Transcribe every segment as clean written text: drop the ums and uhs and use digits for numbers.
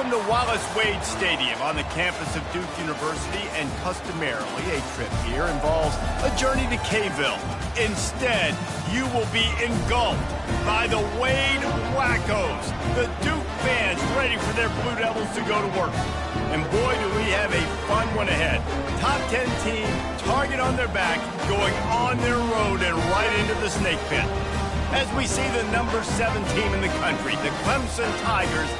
from the Wallace Wade Stadium on the campus of Duke University, and customarily a trip here involves a journey to Kayville. Instead, you will be engulfed by the Wade Wackos, the Duke fans ready for their Blue Devils to go to work. And boy, do we have a fun one ahead. Top 10 team, target on their back, going on their road and right into the snake pit. As we see the number 7 team in the country, the Clemson Tigers,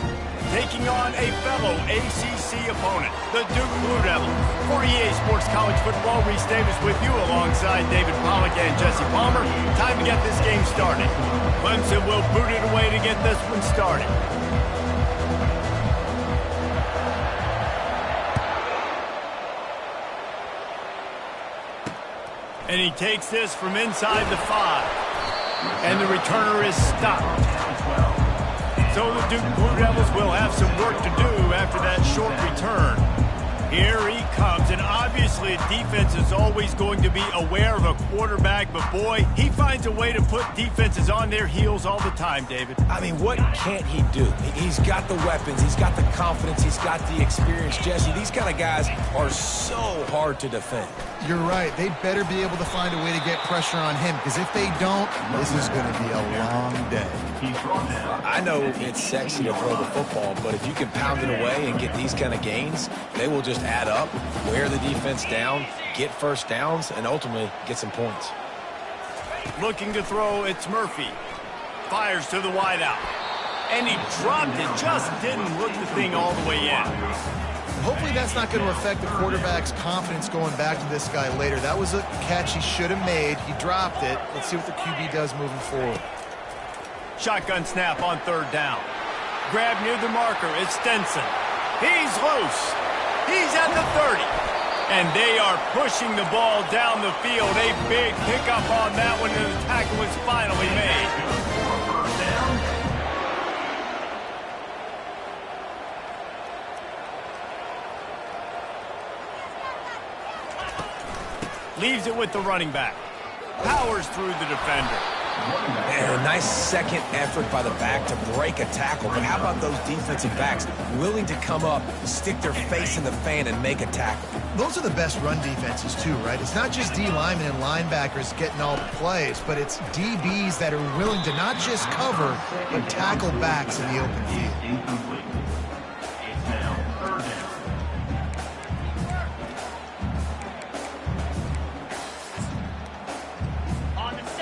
taking on a fellow ACC opponent, the Duke Blue Devils. For EA Sports College Football, Reese Davis with you alongside David Pollack and Jesse Palmer. Time to get this game started. Clemson will boot it away to get this one started. And he takes this from inside the 5. And the returner is stopped. So the Duke Blue Devils will have some work to do after that short return. Here he comes, and obviously defense is always going to be aware of a quarterback, but boy, he finds a way to put defenses on their heels all the time, David. I mean, what can't he do? He's got the weapons, he's got the confidence, he's got the experience. Jesse, these kind of guys are so hard to defend. You're right. They better be able to find a way to get pressure on him, because if they don't, this is going to be a long day. I know it's sexy to throw the football, but if you can pound it away and get these kind of gains, they will just add up, wear the defense down, get first downs, and ultimately get some points. Looking to throw, it's Murphy. Fires to the wideout. And he dropped it, just didn't look the thing all the way in. Hopefully that's not going to affect the quarterback's confidence going back to this guy later. That was a catch he should have made. He dropped it. Let's see what the QB does moving forward. Shotgun snap on 3rd down. Grab near the marker. It's Stenson. He's loose. He's at the 30. And they are pushing the ball down the field. A big pickup on that one, and the tackle was finally made. Leaves it with the running back. Powers through the defender. And a nice second effort by the back to break a tackle. But how about those defensive backs willing to come up, stick their face in the fan, and make a tackle? Those are the best run defenses too, right? It's not just D linemen and linebackers getting all the plays, but it's DBs that are willing to not just cover, but tackle backs in the open field.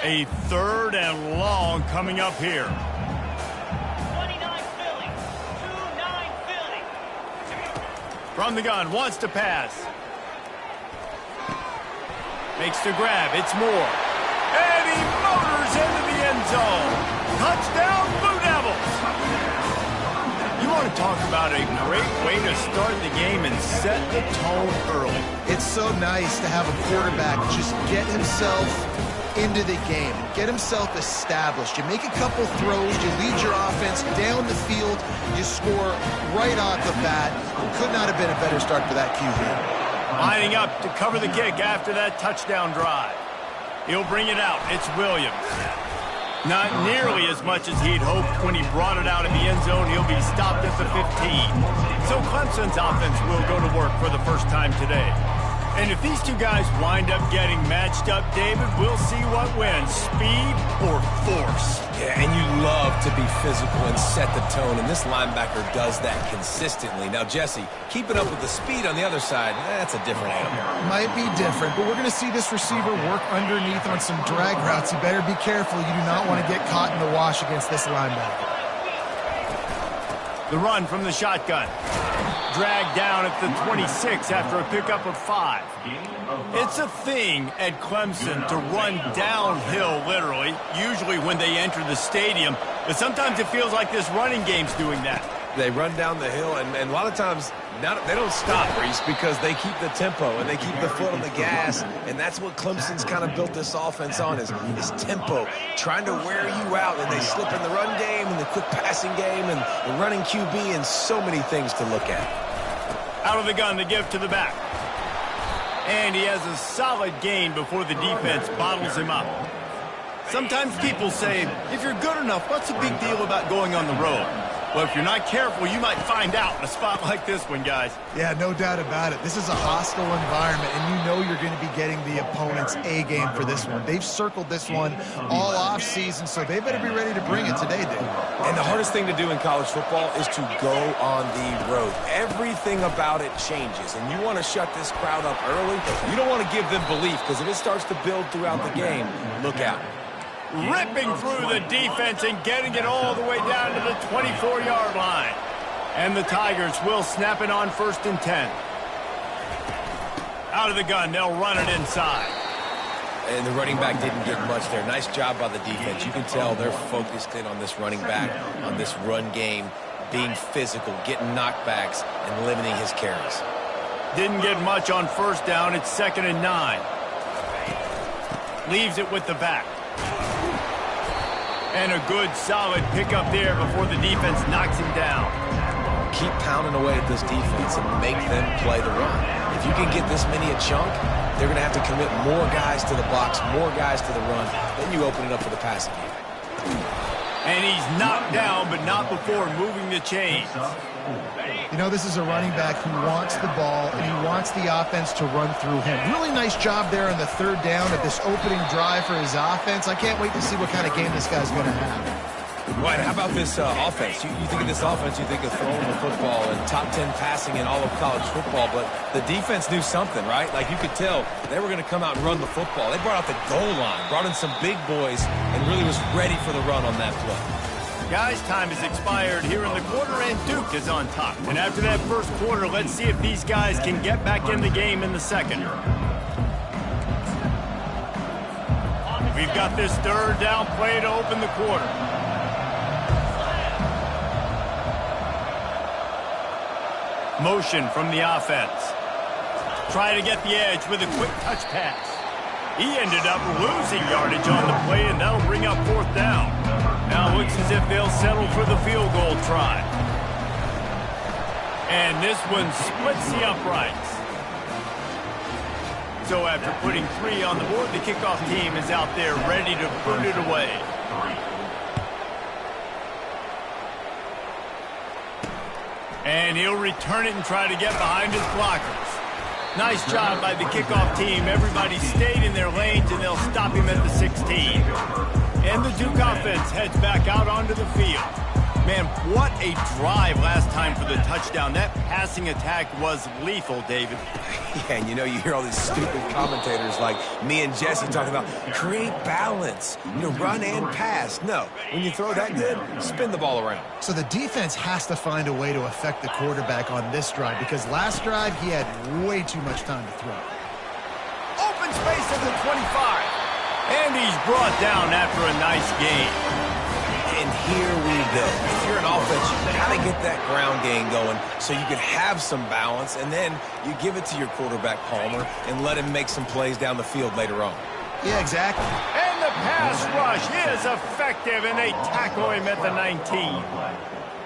A 3rd and long coming up here. 29 Philly. 2-9 Philly. From the gun, wants to pass. Makes the grab, it's Moore. And he motors into the end zone. Touchdown, Blue Devils. You want to talk about a great way to start the game and set the tone early. It's so nice to have a quarterback just get himself into the game, get himself established. You make a couple throws, you lead your offense down the field, you score right off the bat. Could not have been a better start for that QB. Lining up to cover the kick after that touchdown drive. He'll bring it out. It's Williams. Not nearly as much as he'd hoped when he brought it out of the end zone. He'll be stopped at the 15. So Clemson's offense will go to work for the first time today. And if these two guys wind up getting matched up, David, we'll see what wins, speed or force. Yeah, and you love to be physical and set the tone, and this linebacker does that consistently. Now, Jesse, keeping up with the speed on the other side, that's a different animal. Might be different, but we're going to see this receiver work underneath on some drag routes. You better be careful. You do not want to get caught in the wash against this linebacker. The run from the shotgun. Dragged down at the 26 after a pickup of 5. It's a thing at Clemson to run downhill, literally, usually when they enter the stadium. But sometimes it feels like this running game's doing that. They run down the hill, and a lot of times they don't stop, Reese, because they keep the tempo and they keep the foot on the gas, and that's what Clemson's kind of built this offense on is tempo, trying to wear you out, and they slip in the run game and the quick passing game and the running QB and so many things to look at. Out of the gun, the give to the back. And he has a solid gain before the defense bottles him up. Sometimes people say, if you're good enough, what's the big deal about going on the road? Well, if you're not careful, you might find out in a spot like this one, guys. Yeah, no doubt about it. This is a hostile environment, and you know you're going to be getting the opponent's A game for this one. They've circled this one all offseason, so they better be ready to bring it today, Dave. And the hardest thing to do in college football is to go on the road. Everything about it changes, and you want to shut this crowd up early. You don't want to give them belief, because if it starts to build throughout the game, look out. Ripping through the defense and getting it all the way down to the 24-yard line. And the Tigers will snap it on 1st and 10. Out of the gun, they'll run it inside. And the running back didn't get much there. Nice job by the defense. You can tell they're focused in on this running back, on this run game, being physical, getting knockbacks, and limiting his carries. Didn't get much on 1st down. It's 2nd and 9. Leaves it with the back. And a good, solid pickup there before the defense knocks him down. Keep pounding away at this defense and make them play the run. If you can get this many a chunk, they're going to have to commit more guys to the box, more guys to the run. Then you open it up for the passing game. And he's knocked down, but not before moving the chains. You know, this is a running back who wants the ball, and he wants the offense to run through him. Really nice job there on the 3rd down of this opening drive for his offense. I can't wait to see what kind of game this guy's going to have. Right, how about this offense? You think of this offense, you think of throwing the football and top 10 passing in all of college football, but the defense knew something, right? Like you could tell they were going to come out and run the football. They brought out the goal line, brought in some big boys, and really was ready for the run on that play. Guys, time has expired here in the quarter, and Duke is on top. And after that 1st quarter, let's see if these guys can get back in the game in the 2nd. We've got this 3rd down play to open the quarter. Motion from the offense. Try to get the edge with a quick touch pass. He ended up losing yardage on the play, and that'll bring up 4th down. Now it looks as if they'll settle for the field goal try. And this one splits the uprights. So after putting 3 on the board, the kickoff team is out there ready to put it away. And he'll return it and try to get behind his blockers. Nice job by the kickoff team. Everybody stayed in their lanes, and they'll stop him at the 16. And the Duke offense heads back out onto the field. Man, what a drive last time for the touchdown. That passing attack was lethal, David. Yeah, and you know, you hear all these stupid commentators like me and Jesse talking about create balance, run and pass. No, when you throw that good, spin the ball around. So the defense has to find a way to affect the quarterback on this drive, because last drive he had way too much time to throw. Open space at the 25. And he's brought down after a nice gain. And here we go. If you're an offense, you got to get that ground game going so you can have some balance, and then you give it to your quarterback, Palmer, and let him make some plays down the field later on. Yeah, exactly. And the pass rush is effective, and they tackle him at the 19.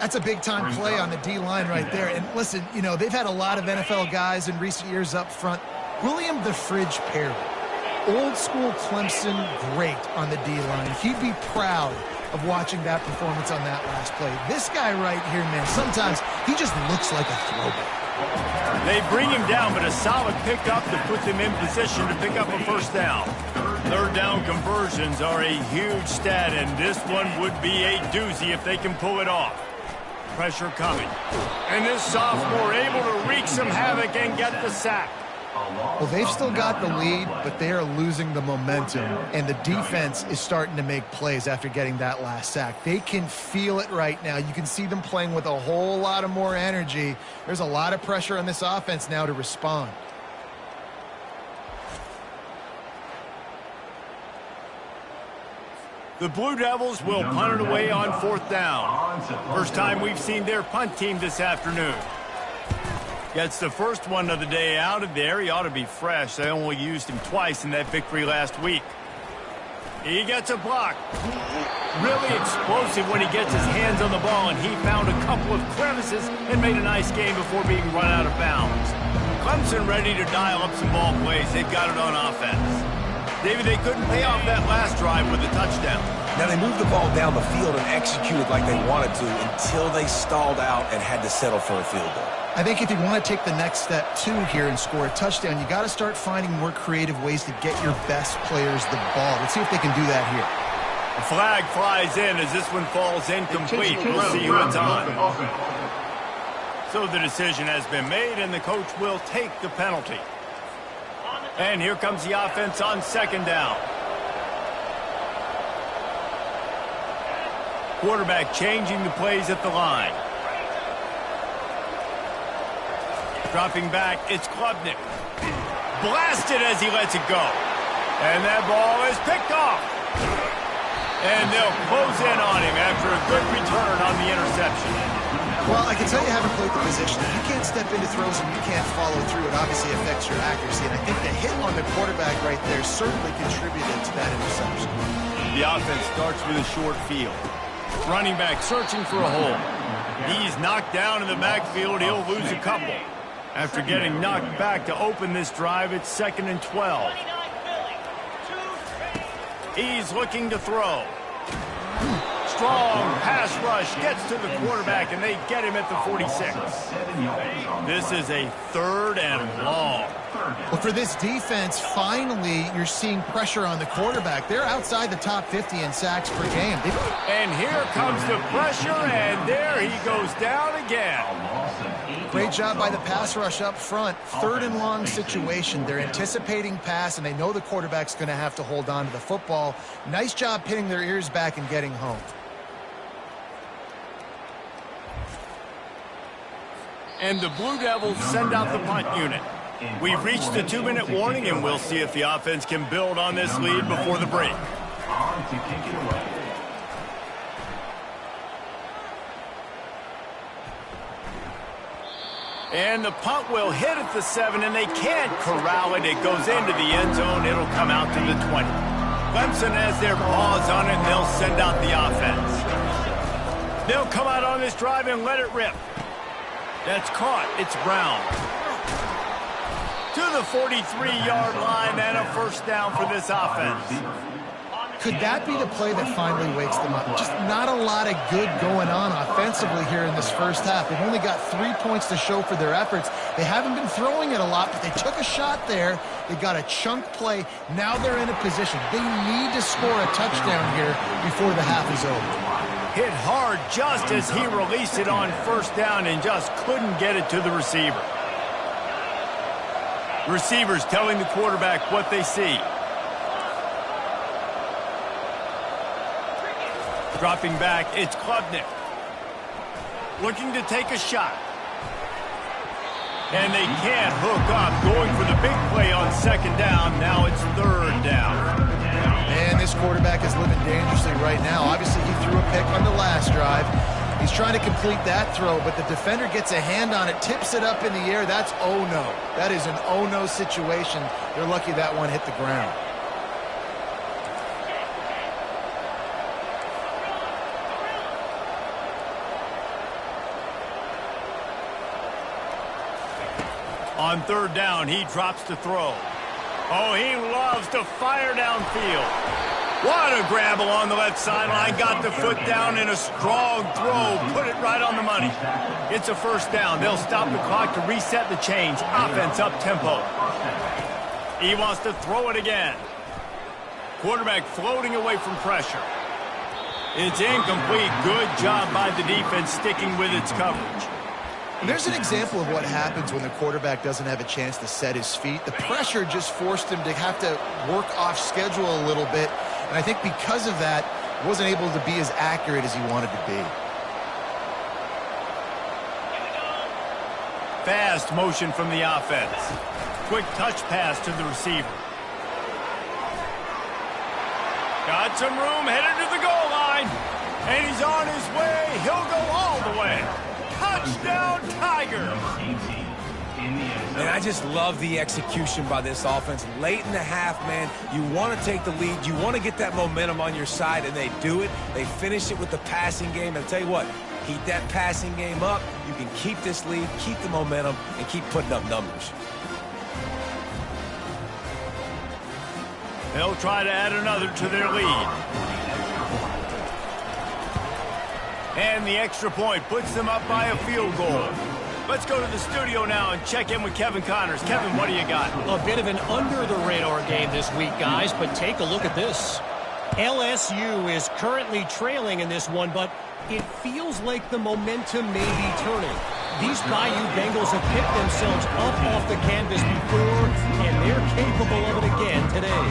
That's a big-time play on the D-line right there. And listen, they've had a lot of NFL guys in recent years up front. William the Fridge Perry, old-school Clemson great on the D-line. He'd be proud of watching that performance on that last play. This guy right here, man, sometimes he just looks like a throwback. They bring him down, but a solid pickup to put them in position to pick up a 1st down. 3rd down conversions are a huge stat, and this one would be a doozy if they can pull it off. Pressure coming. And this sophomore able to wreak some havoc and get the sack. Well, they've still got the lead, but they are losing the momentum, and the defense is starting to make plays after getting that last sack. They can feel it right now. You can see them playing with a whole lot of more energy. There's a lot of pressure on this offense now to respond. The Blue Devils will punt it away on 4th down. First time we've seen their punt team this afternoon. Gets the first one of the day out of there. He ought to be fresh. They only used him twice in that victory last week. He gets a block. Really explosive when he gets his hands on the ball, and he found a couple of crevices and made a nice game before being run out of bounds. Clemson ready to dial up some ball plays. They've got it on offense. David, they couldn't pay off that last drive with a touchdown. Now, they moved the ball down the field and executed like they wanted to until they stalled out and had to settle for a field goal. I think if you want to take the next step, too, here and score a touchdown, you got to start finding more creative ways to get your best players the ball. Let's see if they can do that here. The flag flies in as this one falls incomplete. We'll see who it's on. So the decision has been made, and the coach will take the penalty. And here comes the offense on second down. Quarterback changing the plays at the line. Dropping back, it's Klubnik. Blasted as he lets it go. And that ball is picked off. And they'll close in on him after a good return on the interception. Well, I can tell you haven't played the position. If you can't step into throws and you can't follow through, it obviously affects your accuracy. And I think the hit on the quarterback right there certainly contributed to that interception. The offense starts with a short field. Running back searching for a hole. He's knocked down in the backfield. He'll lose a couple. After getting knocked back to open this drive, it's 2nd and 12. He's looking to throw. Strong pass rush gets to the quarterback, and they get him at the 46. This is a 3rd and long. Well, for this defense, finally, you're seeing pressure on the quarterback. They're outside the top 50 in sacks per game. And here comes the pressure, and there he goes down again. Great job by the pass rush up front. 3rd and long situation. They're anticipating pass, and they know the quarterback's going to have to hold on to the football. Nice job pinning their ears back and getting home. And the Blue Devils send out the punt unit. We've reached the 2-minute warning, and we'll see if the offense can build on this lead before the break. And the punt will hit at the 7, and they can't corral it. It goes into the end zone. It'll come out to the 20. Clemson has their paws on it, and they'll send out the offense. They'll come out on this drive and let it rip. That's caught. It's Brown. To the 43-yard line, and a 1st down for this offense. Could that be the play that finally wakes them up? Just not a lot of good going on offensively here in this first half. They've only got 3 points to show for their efforts. They haven't been throwing it a lot, but they took a shot there. They got a chunk play. Now they're in a position. They need to score a touchdown here before the half is over. Hit hard just as he released it on 1st down and just couldn't get it to the receiver. Receivers telling the quarterback what they see. Dropping back, it's Klubnik. Looking to take a shot. And they can't hook up. Going for the big play on 2nd down. Now it's 3rd down. Man, this quarterback is living dangerously right now. Obviously, he threw a pick on the last drive. He's trying to complete that throw, but the defender gets a hand on it, tips it up in the air. That's oh-no. That is an oh-no situation. They're lucky that one hit the ground. On 3rd down, he drops to throw. Oh, he loves to fire downfield. What a grab along the left sideline. Got the foot down in a strong throw. Put it right on the money. It's a 1st down. They'll stop the clock to reset the chains. Offense up tempo. He wants to throw it again. Quarterback floating away from pressure. It's incomplete. Good job by the defense sticking with its coverage. And there's an example of what happens when the quarterback doesn't have a chance to set his feet. The pressure just forced him to have to work off schedule a little bit. And I think because of that, wasn't able to be as accurate as he wanted to be. Fast motion from the offense. Quick touch pass to the receiver. Got some room, headed to the goal line. And he's on his way. He'll go all the way. Touchdown, Tigers! And I just love the execution by this offense. Late in the half, man, you want to take the lead. You want to get that momentum on your side, and they do it. They finish it with the passing game. And I'll tell you what, keep that passing game up. You can keep this lead, keep the momentum, and keep putting up numbers. They'll try to add another to their lead. And the extra point puts them up by a field goal. Let's go to the studio now and check in with Kevin Connors. Kevin, what do you got? A bit of an under-the-radar game this week, guys, but take a look at this. LSU is currently trailing in this one, but it feels like the momentum may be turning. These Bayou Bengals have picked themselves up off the canvas before, and they're capable of it again today.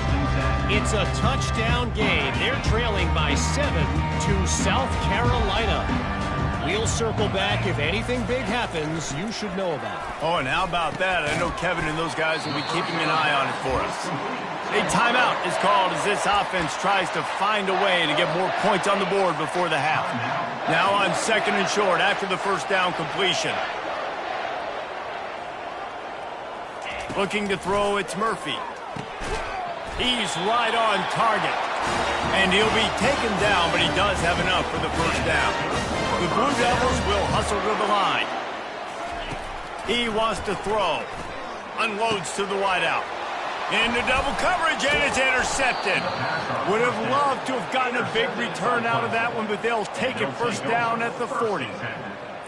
It's a touchdown game. They're trailing by 7 to South Carolina. We'll circle back. If anything big happens, you should know about it. Oh, and how about that? I know Kevin and those guys will be keeping an eye on it for us. A timeout is called as this offense tries to find a way to get more points on the board before the half. Now on 2nd and short after the first down completion. Looking to throw, it's Murphy. He's right on target. And he'll be taken down, but he does have enough for the first down. The Blue Devils will hustle to the line. He wants to throw. Unloads to the wideout. Into double coverage, and it's intercepted. Would have loved to have gotten a big return out of that one, but they'll take it first down at the 40.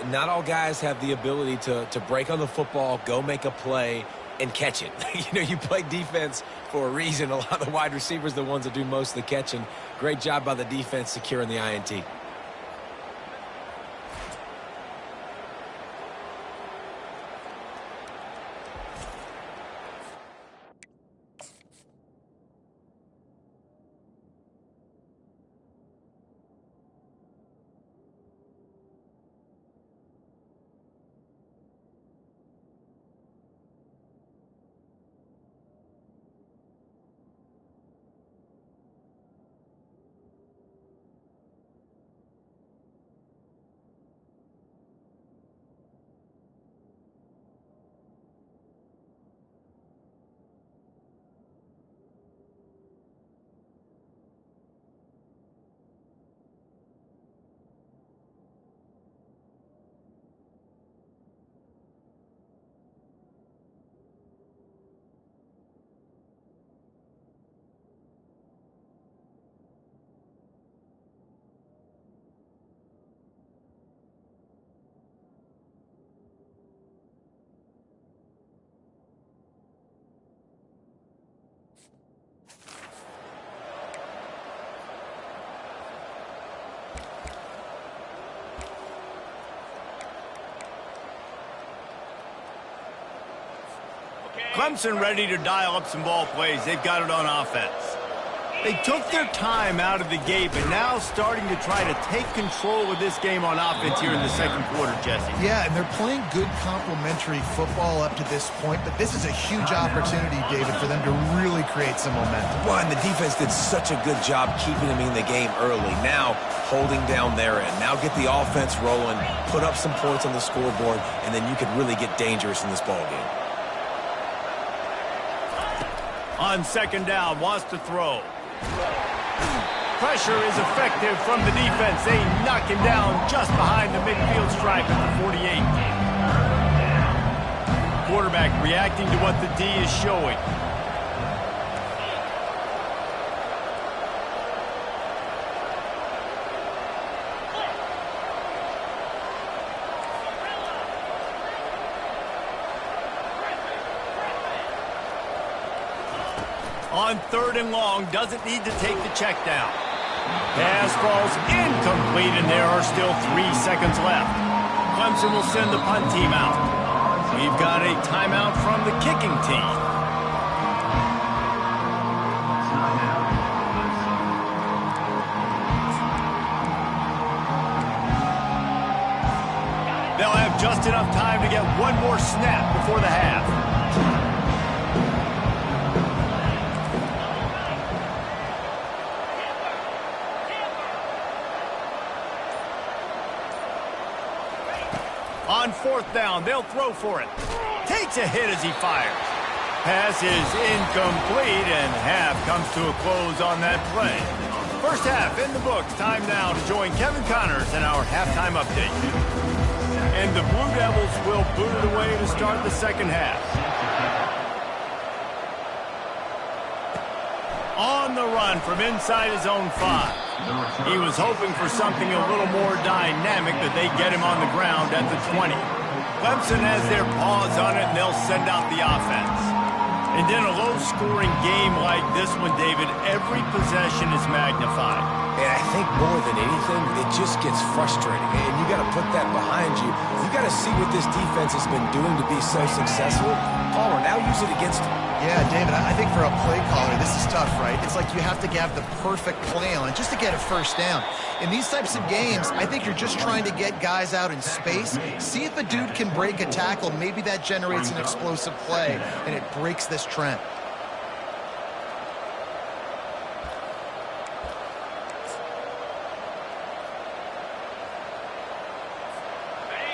Not all guys have the ability to break on the football, go make a play, and catch it. You play defense for a reason. A lot of the wide receivers are the ones that do most of the catching. Great job by the defense securing the INT. Clemson ready to dial up some ball plays. They've got it on offense. They took their time out of the gate, but now starting to try to take control of this game on offense here in the second quarter, Jesse. Yeah, and they're playing good complementary football up to this point, but this is a huge opportunity, David, for them to really create some momentum. Well, and the defense did such a good job keeping them in the game early. Now holding down their end. Now get the offense rolling, put up some points on the scoreboard, and then you could really get dangerous in this ball game. On 2nd down, wants to throw. Pressure is effective from the defense. They knock him down just behind the midfield stripe at the 48. Quarterback reacting to what the D is showing. On 3rd and long, doesn't need to take the check down. Pass falls incomplete, and there are still 3 seconds left. Clemson will send the punt team out. We've got a timeout from the kicking team. They'll have just enough time to get one more snap before the half. On 4th down, they'll throw for it. Takes a hit as he fires. Pass is incomplete, and half comes to a close on that play. First half in the books. Time now to join Kevin Connors in our halftime update. And the Blue Devils will boot it away to start the second half. On the run from inside his own 5. He was hoping for something a little more dynamic, that they get him on the ground at the 20. Clemson has their paws on it, and they'll send out the offense. And in a low-scoring game like this one, David, every possession is magnified. And I think more than anything, it just gets frustrating. And you got to put that behind you. You got to see what this defense has been doing to be so successful. Palmer, now use it against him. Yeah, David, I think for a play caller, this is tough, right? It's like you have to have the perfect play on just to get a first down. In these types of games, I think you're just trying to get guys out in space, see if a dude can break a tackle. Maybe that generates an explosive play, and it breaks this trend.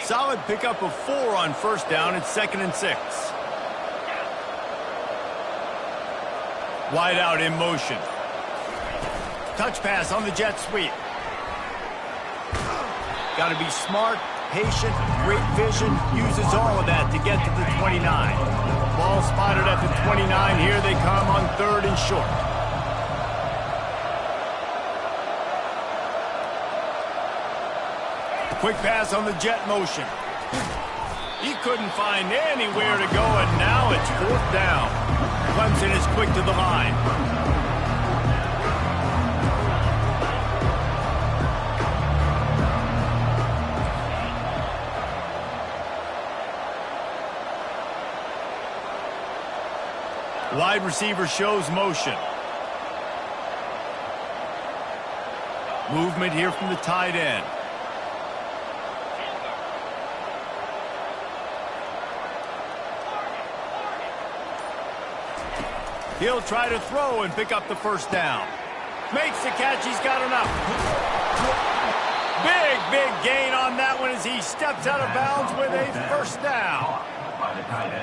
Solid pickup of 4 on first down. It's 2nd and 6. Wide out in motion. Touch pass on the jet sweep. Got to be smart, patient, great vision. Uses all of that to get to the 29. Ball spotted at the 29. Here they come on 3rd and short. Quick pass on the jet motion. He couldn't find anywhere to go, and now it's 4th down. Clemson is quick to the line. Wide receiver shows motion. Movement here from the tight end. He'll try to throw and pick up the first down. Makes the catch. He's got enough. Big gain on that one as he steps out of bounds with a first down.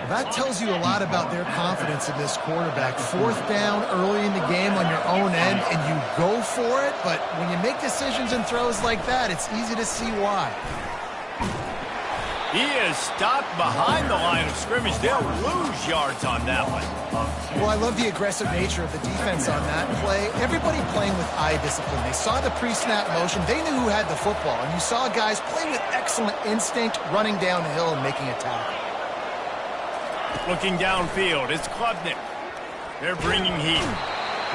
That tells you a lot about their confidence in this quarterback. 4th down early in the game on your own end, and you go for it. But when you make decisions and throws like that, it's easy to see why. He is stopped behind the line of scrimmage. They'll lose yards on that one. Well, I love the aggressive nature of the defense on that play. Everybody playing with eye discipline. They saw the pre-snap motion. They knew who had the football. And you saw guys play with excellent instinct, running down the hill and making a tackle. Looking downfield, it's Klubnik. They're bringing heat.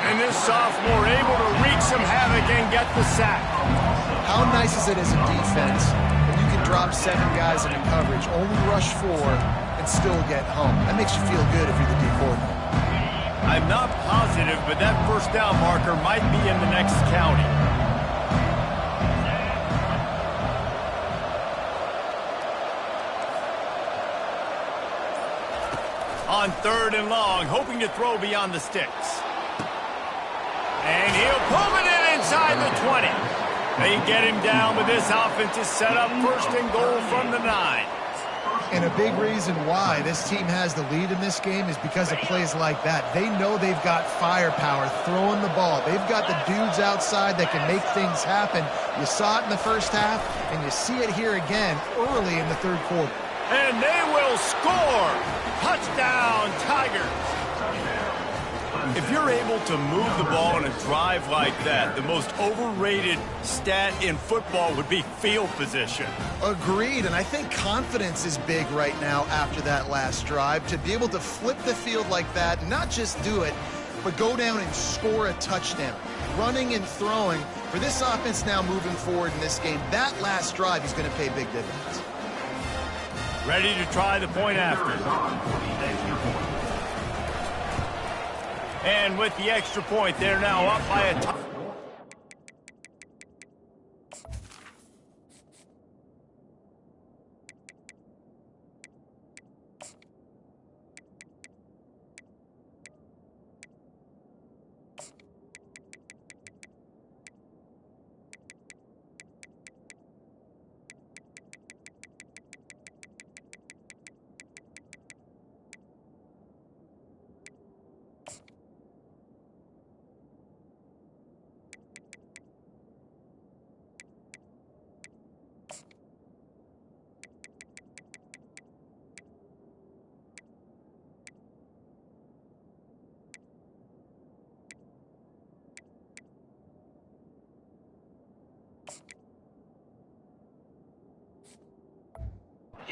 And this sophomore able to wreak some havoc and get the sack. How nice is it as a defense when you can drop 7 guys in coverage, only rush 4, and still get home? That makes you feel good if you're the D coordinator. I'm not positive, but that first down marker might be in the next county. On 3rd and long, hoping to throw beyond the sticks. And he'll pull it in inside the 20. They get him down, but this offense is set up 1st and goal from the 9. And a big reason why this team has the lead in this game is because of plays like that. They know they've got firepower throwing the ball. They've got the dudes outside that can make things happen. You saw it in the first half, and you see it here again early in the 3rd quarter. And they will score! Touchdown, Tigers! If you're able to move the ball in a drive like that, the most overrated stat in football would be field position. Agreed, and I think confidence is big right now after that last drive. To be able to flip the field like that, not just do it, but go down and score a touchdown. Running and throwing, for this offense now moving forward in this game, that last drive is going to pay big dividends. Ready to try the point after. And with the extra point, they're now up by a touchdown.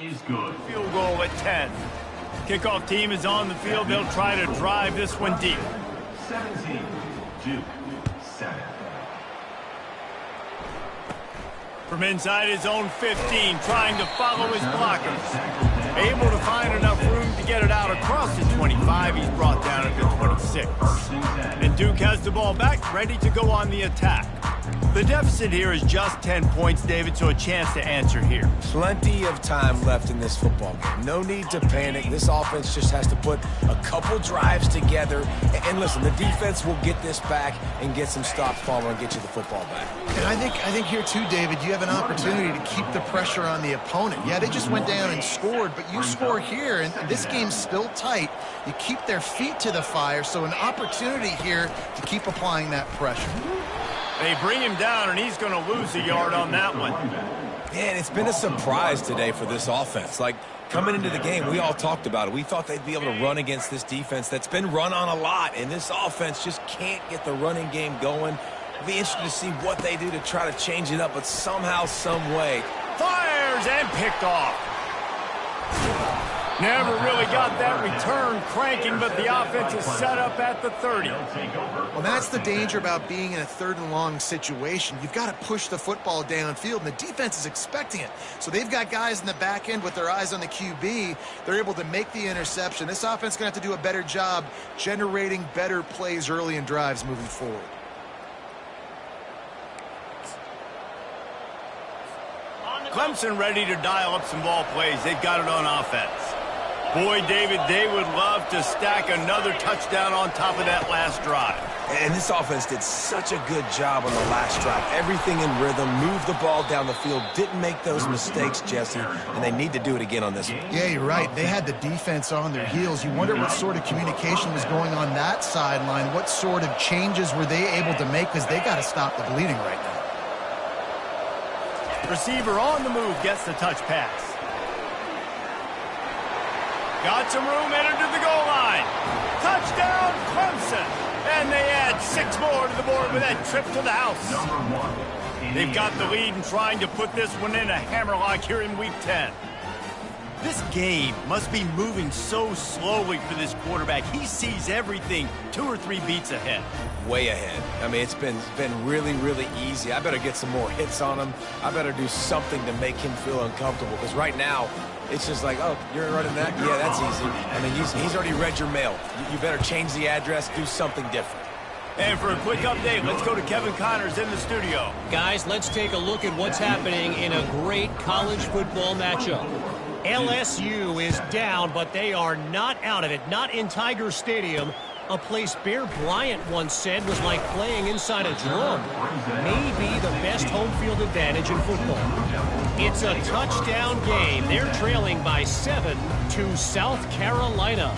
is good. Field goal at 10. Kickoff team is on the field. They'll try to drive this one deep. 17, Duke, 7. From inside his own 15, trying to follow his blockers. Able to find enough room to get it out across the 25. He's brought down at the 26. And Duke has the ball back, ready to go on the attack. The deficit here is just 10 points, David, so a chance to answer here. Plenty of time left in this football game. No need to panic. This offense just has to put a couple drives together. And listen, the defense will get this back and get some stops following and get you the football back. And I think here too, David, you have an opportunity to keep the pressure on the opponent. Yeah, they just went down and scored, but you score here, and this game's still tight. You keep their feet to the fire, so an opportunity here to keep applying that pressure. They bring him down, and he's going to lose a yard on that one. Man, it's been a surprise today for this offense. Like, coming into the game, we all talked about it. We thought they'd be able to run against this defense that's been run on a lot, and this offense just can't get the running game going. It'll be interesting to see what they do to try to change it up, but somehow, some way. Fires and picked off. Never really got that return cranking, but the offense is set up at the 30. Well, that's the danger about being in a third and long situation. You've got to push the football downfield, and the defense is expecting it. So they've got guys in the back end with their eyes on the QB. They're able to make the interception. This offense is going to have to do a better job generating better plays early in drives moving forward. Clemson ready to dial up some ball plays. They've got it on offense. Boy, David, they would love to stack another touchdown on top of that last drive. And this offense did such a good job on the last drive. Everything in rhythm, moved the ball down the field, didn't make those mistakes, Jesse, and they need to do it again on this one. Yeah, you're right. They had the defense on their heels. You wonder what sort of communication was going on that sideline. What sort of changes were they able to make, because they got to stop the bleeding right now. Receiver on the move gets the touch pass. Got some room, entered to the goal line. Touchdown, Clemson. And they add 6 more to the board with that trip to the house. They've got the lead and trying to put this one in a hammerlock here in Week 10. This game must be moving so slowly for this quarterback. He sees everything 2 or 3 beats ahead. Way ahead. I mean, it's been really, really easy. I better get some more hits on him. I better do something to make him feel uncomfortable, because right now, it's just like, oh, you're running that? Yeah, that's easy. I mean, he's already read your mail. You better change the address, do something different. And for a quick update, let's go to Kevin Connors in the studio. Guys, let's take a look at what's happening in a great college football matchup. LSU is down, but they are not out of it. Not in Tiger Stadium, a place Bear Bryant once said was like playing inside a drum. Maybe the best home field advantage in football. It's a touchdown game. They're trailing by 7 to South Carolina.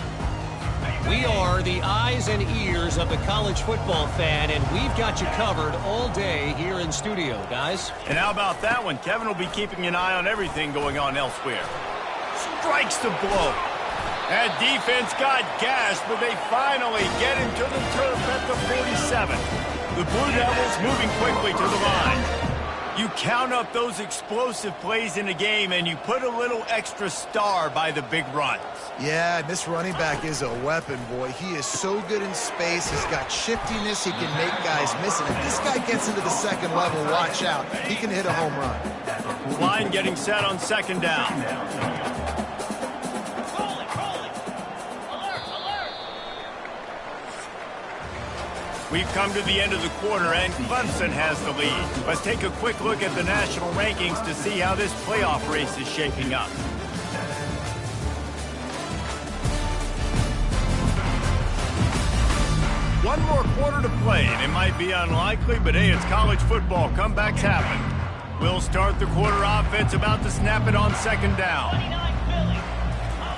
We are the eyes and ears of the college football fan, and we've got you covered all day here in studio, guys. And how about that one? Kevin will be keeping an eye on everything going on elsewhere. Strikes the blow. That defense got gashed, but they finally get him to the turf at the 47. The Blue Devils moving quickly to the line. You count up those explosive plays in a game, and you put a little extra star by the big runs. Yeah, this running back is a weapon, boy. He is so good in space. He's got shiftiness. He can make guys miss it. If this guy gets into the second level, watch out. He can hit a home run. Line getting set on second down. We've come to the end of the quarter, and Clemson has the lead. Let's take a quick look at the national rankings to see how this playoff race is shaping up. One more quarter to play, and it might be unlikely, but hey, it's college football. Comebacks happen. We'll start the quarter offense, about to snap it on second down.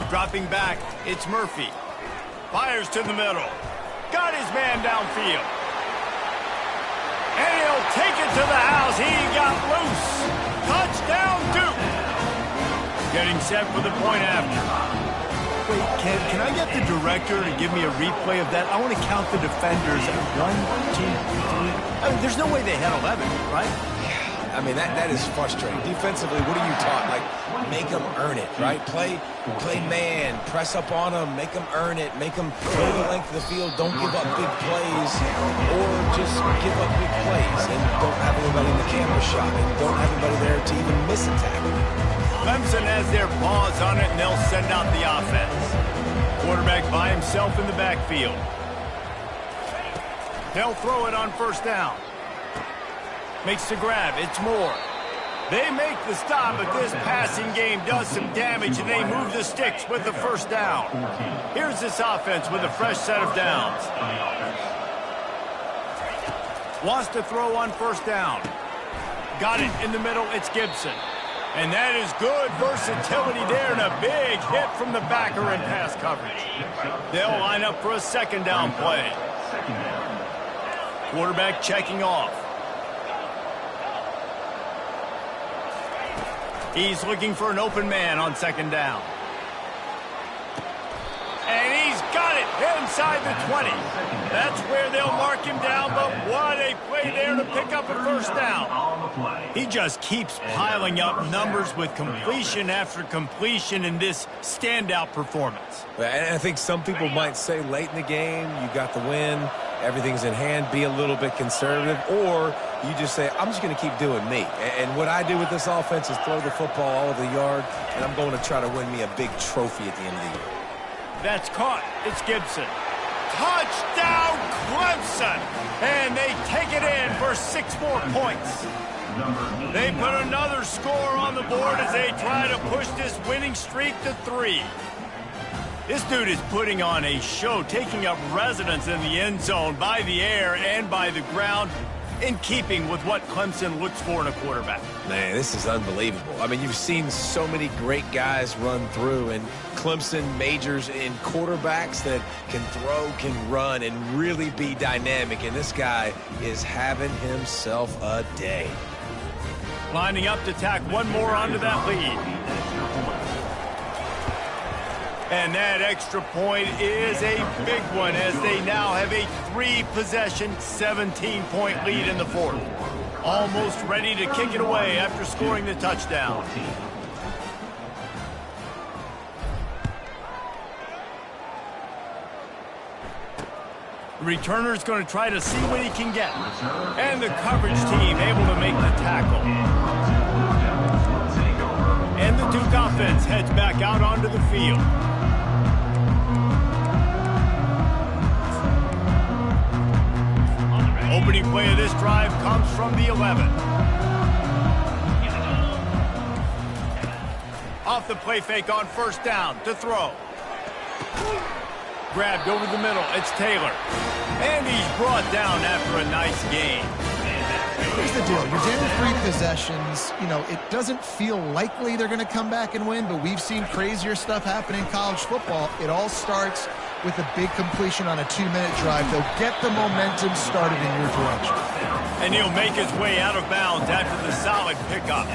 Dropping back, it's Murphy. Fires to the middle. Got his man downfield. And he'll take it to the house. He got loose. Touchdown, Duke. Getting set for the point after. Wait, can I get the director to give me a replay of that? I want to count the defenders. 1, 2, 3. I mean, there's no way they had 11, right? I mean, that is frustrating. Defensively, what are you taught? Like, make them earn it, right? Play man, press up on them, make them earn it, make them go the length of the field, don't give up big plays, or just give up big plays and don't have anybody in the camera shot and don't have anybody there to even miss a tackle. Clemson has their paws on it, and they'll send out the offense. Quarterback by himself in the backfield. They'll throw it on first down. Makes the grab. It's Moore. They make the stop, but this passing game does some damage, and they move the sticks with the first down. Here's this offense with a fresh set of downs. Wants to throw on first down. Got it in the middle. It's Gibson. And that is good versatility there, and a big hit from the backer in pass coverage. They'll line up for a second down play. Quarterback checking off. He's looking for an open man on second down. And he's got it inside the 20. That's where they'll mark him down, but what a play there to pick up a first down. He just keeps piling up numbers with completion after completion in this standout performance. And I think some people might say late in the game, you got the win, everything's in hand, be a little bit conservative, or you just say, I'm just going to keep doing me. And what I do with this offense is throw the football all over the yard, and I'm going to try to win me a big trophy at the end of the year. That's caught. It's Gibson. Touchdown, Clemson! And they take it in for 6 more points. They put another score on the board as they try to push this winning streak to 3. This dude is putting on a show, taking up residence in the end zone by the air and by the ground, in keeping with what Clemson looks for in a quarterback. Man, this is unbelievable. I mean, you've seen so many great guys run through, and Clemson majors in quarterbacks that can throw, can run, and really be dynamic, and this guy is having himself a day. Lining up to tack one more onto that lead. And that extra point is a big one as they now have a 3-possession, 17-point lead in the fourth. Almost ready to kick it away after scoring the touchdown. The returner's going to try to see what he can get. And the coverage team able to make the tackle. And the Duke offense heads back out onto the field. Opening play of this drive comes from the 11. Off the play fake on first down to throw. Grabbed over the middle. It's Taylor. And he's brought down after a nice gain. Here's the deal. You're down 3 possessions. You know, it doesn't feel likely they're going to come back and win, but we've seen crazier stuff happen in college football. It all starts with a big completion on a 2-minute drive. They'll get the momentum started in your direction. And he'll make his way out of bounds after the solid pickup.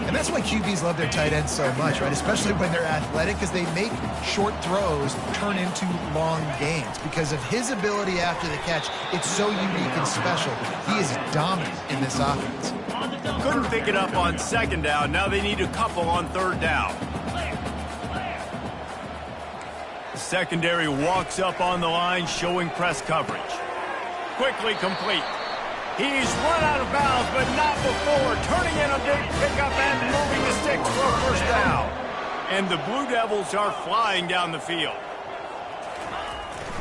And that's why QBs love their tight ends so much, right? Especially when they're athletic, because they make short throws turn into long gains. Because of his ability after the catch, it's so unique and special. He is dominant in this offense. Couldn't pick it up on second down. Now they need a couple on third down. The secondary walks up on the line, showing press coverage. Quickly complete. He's run out of bounds, but not before. Turning in a big pickup and moving the sticks for a first down. And the Blue Devils are flying down the field.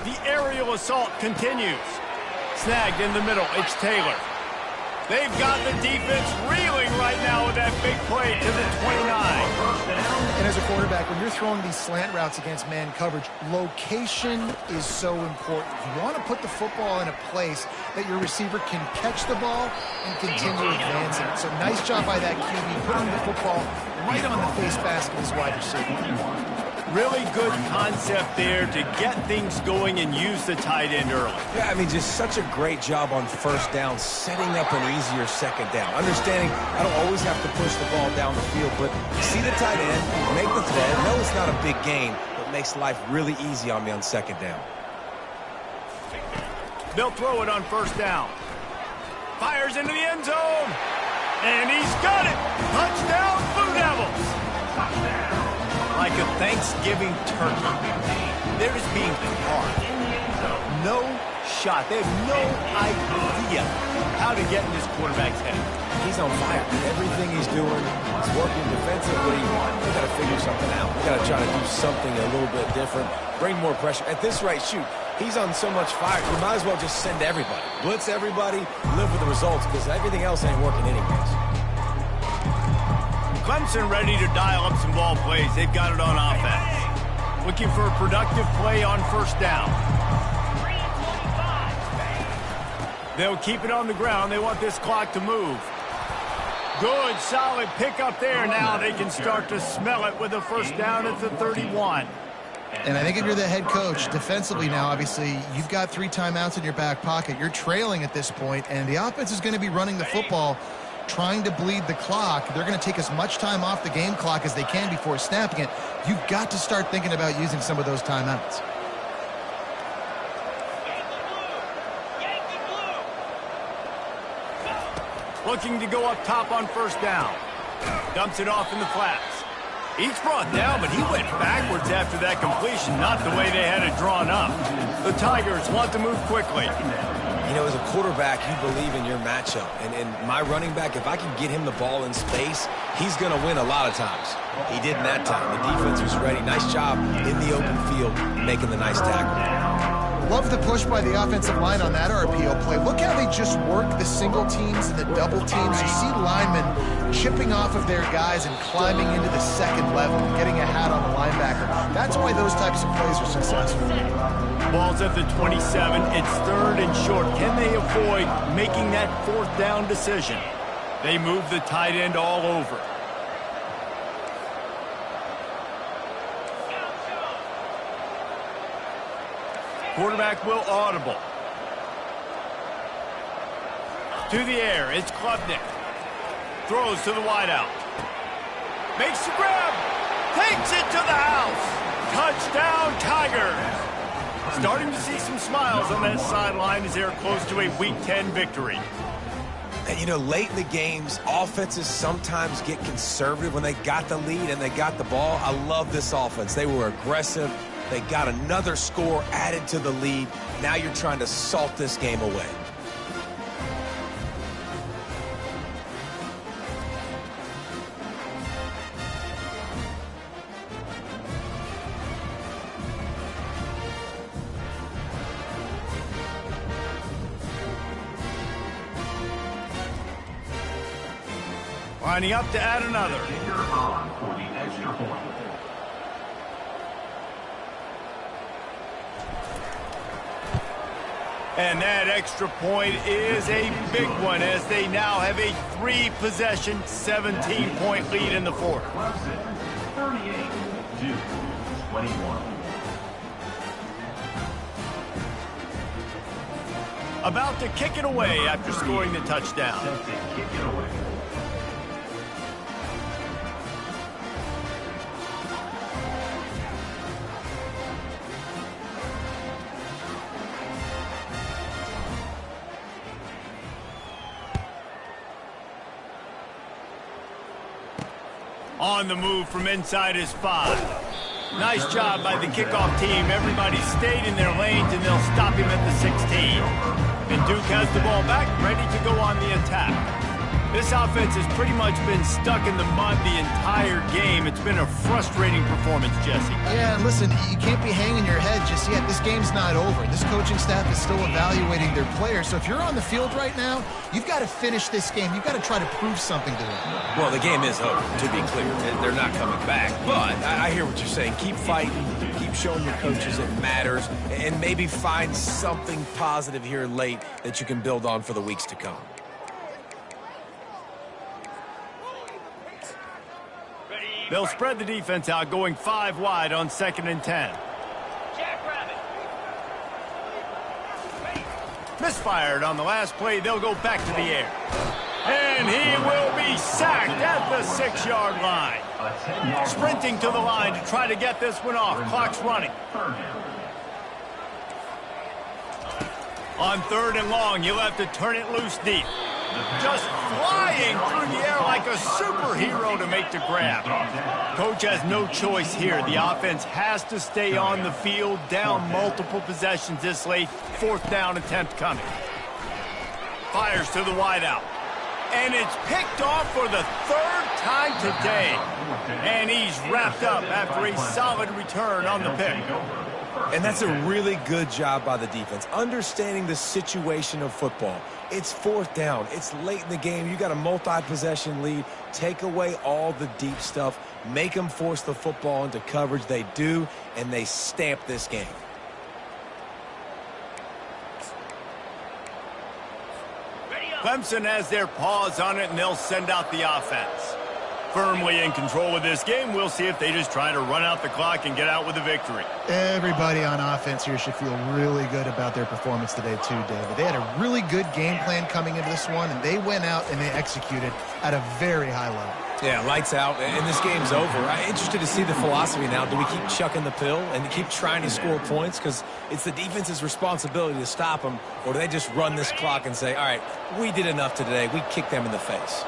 The aerial assault continues. Snagged in the middle. It's Taylor. They've got the defense reeling right now with that big play to the 29. And as a quarterback, when you're throwing these slant routes against man coverage, location is so important. You want to put the football in a place that your receiver can catch the ball and continue advancing. So nice job by that QB, putting the football right on the face mask of his wide receiver. Really good concept there to get things going and use the tight end early. Yeah, I mean, just such a great job on first down, setting up an easier second down. Understanding I don't always have to push the ball down the field, but see the tight end, make the throw. No, it's not a big gain, but makes life really easy on me on second down. They'll throw it on first down. Fires into the end zone. And he's got it. Touchdown, Blue Devils. Like a Thanksgiving turkey, they're just being carved. No shot. They have no idea how to get in this quarterback's head. He's on fire. Everything he's doing is working defensively. They got to figure something out. They got to try to do something a little bit different. Bring more pressure. At this rate, shoot, he's on so much fire. You might as well just send everybody. Blitz everybody. Live with the results because everything else ain't working anyways. Clemson ready to dial up some ball plays. They've got it on offense. Looking for a productive play on first down. They'll keep it on the ground. They want this clock to move. Good, solid pickup there. Now they can start to smell it with a first down at the 31. And I think if you're the head coach, defensively now, obviously, you've got 3 timeouts in your back pocket. You're trailing at this point, and the offense is going to be running the football, trying to bleed the clock. They're going to take as much time off the game clock as they can before snapping it. You've got to start thinking about using some of those timeouts. Looking to go up top on first down. Dumps it off in the flats. He's brought down, but he went backwards after that completion, not the way they had it drawn up. The Tigers want to move quickly. You know, as a quarterback, you believe in your matchup. And my running back, if I can get him the ball in space, he's going to win a lot of times. He did in that time. The defense was ready. Nice job in the open field, making the nice tackle. Love the push by the offensive line on that RPO play. Look how they just work the single teams and the double teams. You see linemen chipping off of their guys and climbing into the second level and getting a hat on the linebacker. That's why those types of plays are successful. Ball's at the 27. It's 3rd and short. Can they avoid making that 4th down decision? They move the tight end all over. Quarterback will audible. To the air, it's Klubnik. Throws to the wideout. Makes the grab. Takes it to the house. Touchdown, Tigers. Starting to see some smiles on that sideline as they're close to a Week 10 victory. And, you know, late in the games, offenses sometimes get conservative when they got the lead and they got the ball. I love this offense. They were aggressive. They got another score added to the lead. Now you're trying to salt this game away. Lining up to add another. Kicker on for the extra point. And that extra point is a big one as they now have a 3-possession, 17-point lead in the 4th. Clemson, 38, Duke, 21. About to kick it away after scoring the touchdown. Set to kick it away. On the move from inside his 5. Nice job by the kickoff team. Everybody stayed in their lanes, and they'll stop him at the 16. And Duke has the ball back, ready to go on the attack. This offense has pretty much been stuck in the mud the entire game. It's been a frustrating performance, Jesse. Yeah, and listen, you can't be hanging your head just yet. This game's not over. This coaching staff is still evaluating their players. So if you're on the field right now, you've got to finish this game. You've got to try to prove something to them. Well, the game is over, to be clear. They're not coming back. But I hear what you're saying. Keep fighting. Keep showing your coaches it matters. And maybe find something positive here late that you can build on for the weeks to come. They'll spread the defense out, going 5 wide on 2nd and 10. Jackrabbit. Misfired on the last play. They'll go back to the air. And he will be sacked at the 6-yard line. A 10-yard Sprinting to the line to try to get this one off. Clock's running. third down. On 3rd and long, you'll have to turn it loose deep. just flying through the air like a superhero to make the grab. Coach has no choice here. The offense has to stay on the field, down multiple possessions this late. 4th down attempt coming. Fires to the wideout. And it's picked off for the 3rd time today. And he's wrapped up after a solid return on the pick. And that's a really good job by the defense, understanding the situation of football. It's 4th down. It's late in the game. You got a multi-possession lead. Take away all the deep stuff. Make them force the football into coverage. They do, and they stamp this game. Clemson has their paws on it, and they'll send out the offense. Firmly in control of this game. We'll see if they just try to run out the clock and get out with a victory. Everybody on offense here should feel really good about their performance today too, David. They had a really good game plan coming into this one, and they went out and they executed at a very high level. Yeah, lights out, and this game's over. I'm interested to see the philosophy now. Do we keep chucking the pill and keep trying to score points because it's the defense's responsibility to stop them, or do they just run this clock and say, all right, we did enough today. We kicked them in the face.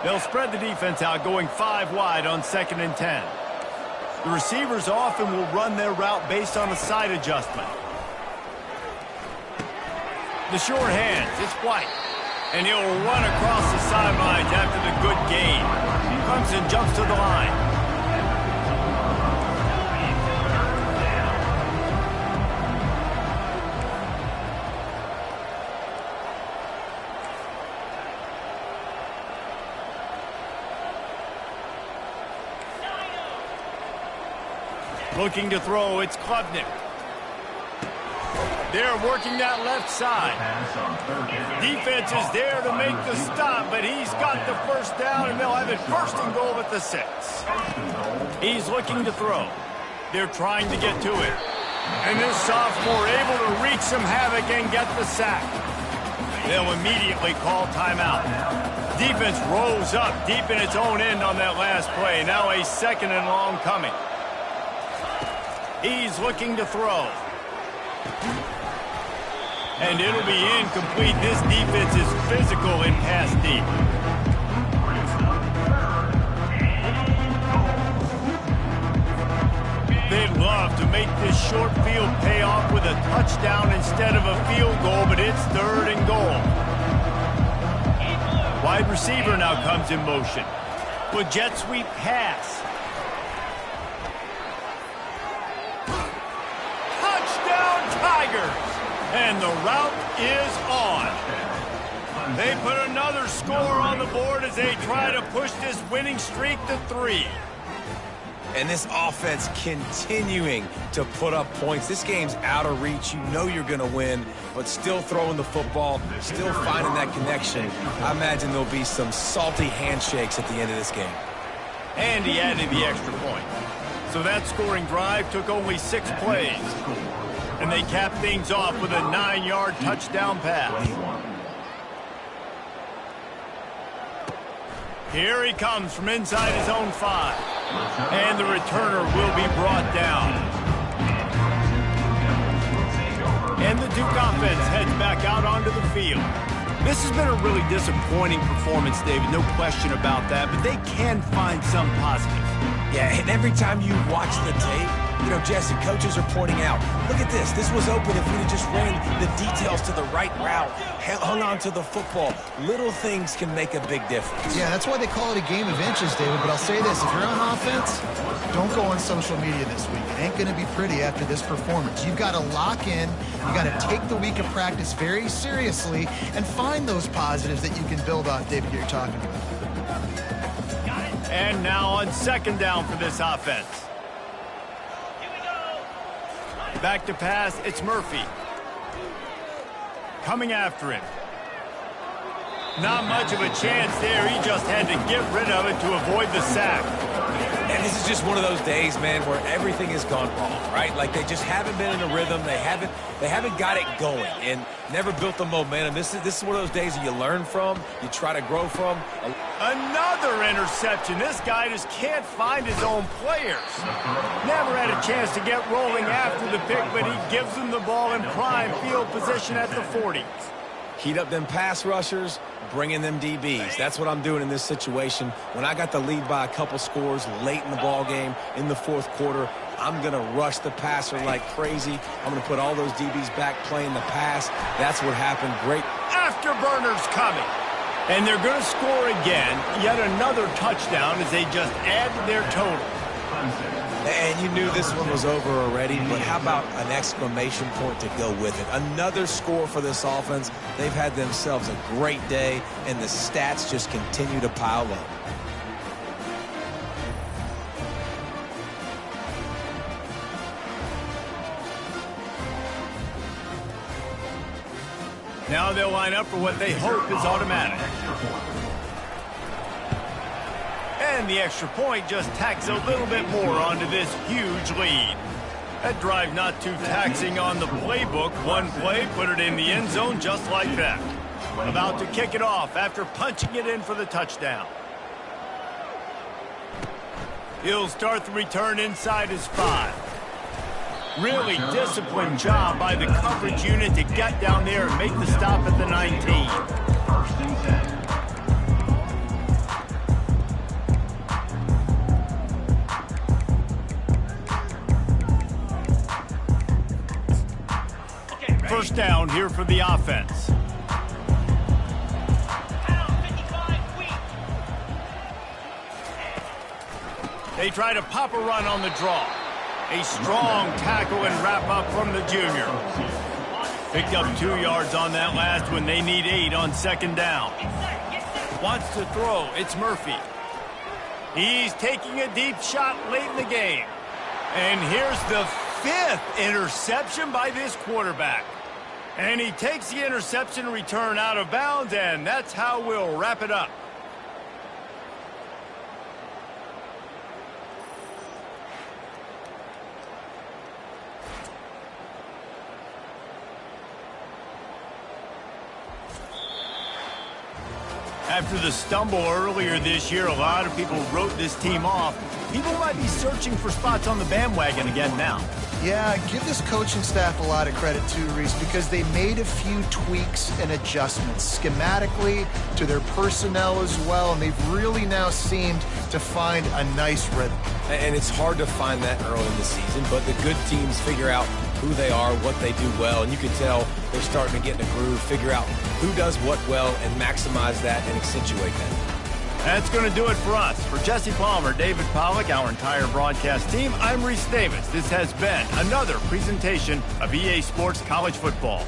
They'll spread the defense out, going 5 wide on 2nd and 10. The receivers often will run their route based on a side adjustment. The short hands, it's White. And he'll run across the sidelines after the good gain. Clemson jumps to the line. Looking to throw, it's Klubnik. They're working that left side. Defense is there to make the stop, but he's got the 1st down, and they'll have it 1st and goal at the 6. He's looking to throw. They're trying to get to it. And this sophomore able to wreak some havoc and get the sack. They'll immediately call timeout. Defense rose up deep in its own end on that last play. Now a 2nd and long coming. He's looking to throw. And it'll be incomplete. This defense is physical in pass deep. They'd love to make this short field pay off with a touchdown instead of a field goal, but it's 3rd and goal. Wide receiver now comes in motion. With jet sweep pass. Tigers, and the route is on. They put another score on the board as they try to push this winning streak to 3. And this offense continuing to put up points. This game's out of reach. You know you're going to win, but still throwing the football, still finding that connection. I imagine there'll be some salty handshakes at the end of this game. And he added the extra point. So that scoring drive took only 6 plays. And they cap things off with a 9-yard touchdown pass. Here he comes from inside his own 5. And the returner will be brought down. And the Duke offense heads back out onto the field. This has been a really disappointing performance, David, no question about that, but they can find some positives. Yeah, and every time you watch the tape, you know, Jesse, coaches are pointing out, look at this. This was open if we'd have just ran the details to the right route, hung on to the football. Little things can make a big difference. Yeah, that's why they call it a game of inches, David. But I'll say this, if you're on offense, don't go on social media this week. It ain't going to be pretty after this performance. You've got to lock in. You got to take the week of practice very seriously and find those positives that you can build off, David, you're talking about. And now on 2nd down for this offense. Back to pass, it's Murphy. Coming after him. Not much of a chance there. He just had to get rid of it to avoid the sack. And this is just one of those days, man, where everything has gone wrong, right? Like they just haven't been in a rhythm. They haven't got it going and never built the momentum. This is one of those days that you learn from, you try to grow from. Another interception. This guy just can't find his own players. Never had a chance to get rolling after the pick, but he gives them the ball in prime field position at the 40. Heat up them pass rushers, bring in them DBs. That's what I'm doing in this situation. When I got the lead by a couple scores late in the ball game in the fourth quarter, I'm going to rush the passer like crazy. I'm going to put all those DBs back playing the pass. That's what happened. Great. Afterburners coming. And they're going to score again. Yet another touchdown as they just add to their total. And you knew this one was over already, but how about an exclamation point to go with it? Another score for this offense. They've had themselves a great day, and the stats just continue to pile up. Now they'll line up for what they hope is automatic. And the extra point just tacks a little bit more onto this huge lead. That drive not too taxing on the playbook. One play, put it in the end zone just like that. About to kick it off after punching it in for the touchdown. He'll start the return inside his 5. Really disciplined job by the coverage unit to get down there and make the stop at the 19. First and 10. First down here for the offense. They try to pop a run on the draw. A strong tackle and wrap up from the junior. Picked up 2 yards on that last one. They need 8 on second down. Wants to throw. It's Murphy. He's taking a deep shot late in the game. And here's the 5th interception by this quarterback. And he takes the interception return out of bounds, and that's how we'll wrap it up. After the stumble earlier this year, a lot of people wrote this team off. People might be searching for spots on the bandwagon again now. Yeah, give this coaching staff a lot of credit too, Reese, because they made a few tweaks and adjustments schematically to their personnel as well, and they've really now seemed to find a nice rhythm. And it's hard to find that early in the season, but the good teams figure out who they are, what they do well, and you can tell they're starting to get in a groove, figure out who does what well, and maximize that and accentuate that. That's going to do it for us. For Jesse Palmer, David Pollack, our entire broadcast team, I'm Reese Davis. This has been another presentation of EA Sports College Football.